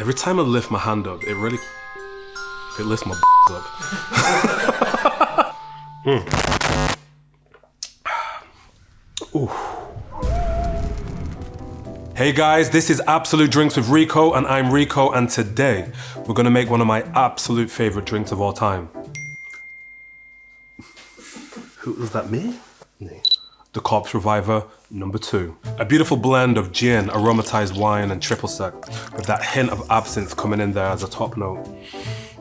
Every time I lift my hand up, it lifts my up. Ooh. Hey guys, this is Absolut Drinks with Rico, and I'm Rico, and today we're gonna make one of my absolute favorite drinks of all time. Who was that, me? Nee. The Corpse Reviver number 2. A beautiful blend of gin, aromatized wine, and triple sec, with that hint of absinthe coming in there as a top note.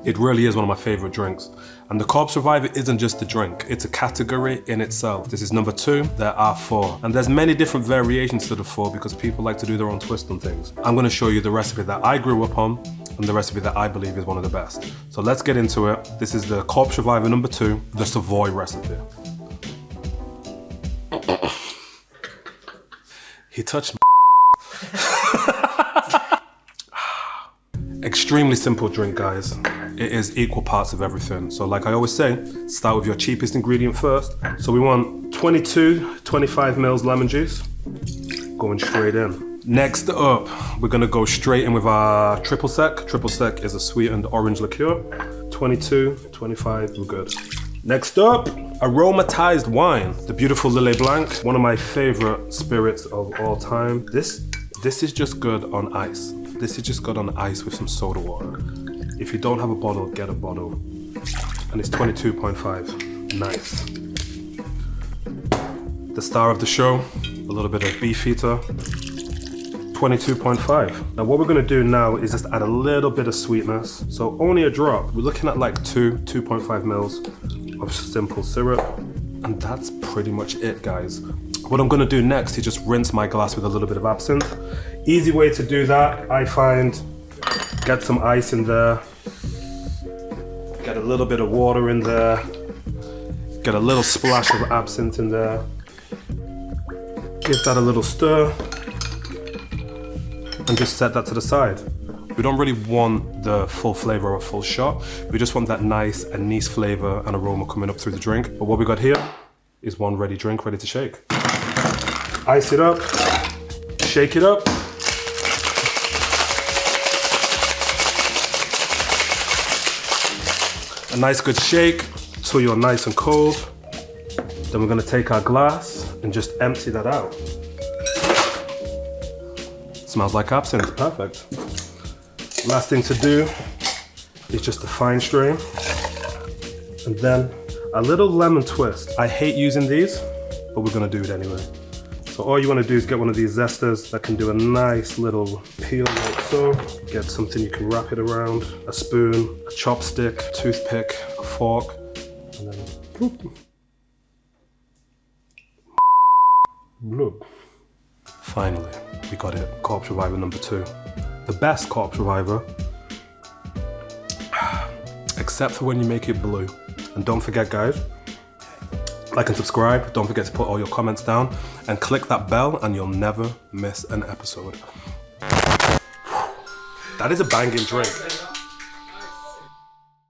It really is one of my favorite drinks. And the Corpse Reviver isn't just a drink, it's a category in itself. This is number 2, there are 4. And there's many different variations to the 4 because people like to do their own twist on things. I'm gonna show you the recipe that I grew up on and the recipe that I believe is one of the best. So let's get into it. This is the Corpse Reviver number 2, the Savoy recipe. He touched Extremely simple drink, guys. It is equal parts of everything. So like I always say, start with your cheapest ingredient first. So we want 25 mils lemon juice, going straight in. Next up, we're gonna go straight in with our triple sec. Triple sec is a sweetened orange liqueur. 22, 25, we're good. Next up, aromatized wine. The beautiful Lillet Blanc, one of my favorite spirits of all time. This is just good on ice. This is just good on ice with some soda water. If you don't have a bottle, get a bottle. And it's 22.5, nice. The star of the show, a little bit of Beefeater, 22.5. Now what we're gonna do now is just add a little bit of sweetness. So only a drop. We're looking at like 2.5 mils of simple syrup. And that's pretty much it, guys. What I'm gonna do next is just rinse my glass with a little bit of absinthe. Easy way to do that, I find, get some ice in there, get a little bit of water in there, get a little splash of absinthe in there, give that a little stir, and just set that to the side. We don't really want the full flavor or a full shot. We just want that nice anise flavor and aroma coming up through the drink. But what we got here is one ready drink, ready to shake. Ice it up, shake it up. A nice good shake till you're nice and cold. Then we're gonna take our glass and just empty that out. Smells like absinthe, perfect. Last thing to do is just a fine strain. And then a little lemon twist. I hate using these, but we're gonna do it anyway. So all you wanna do is get one of these zesters that can do a nice little peel like so. Get something you can wrap it around, a spoon, a chopstick, a toothpick, a fork, and then bloop. Bloop. Finally, we got it, Corpse Reviver number 2. The best Corpse Reviver, except for when you make it blue. And don't forget, guys, like and subscribe. Don't forget to put all your comments down and click that bell and you'll never miss an episode. That is a banging drink.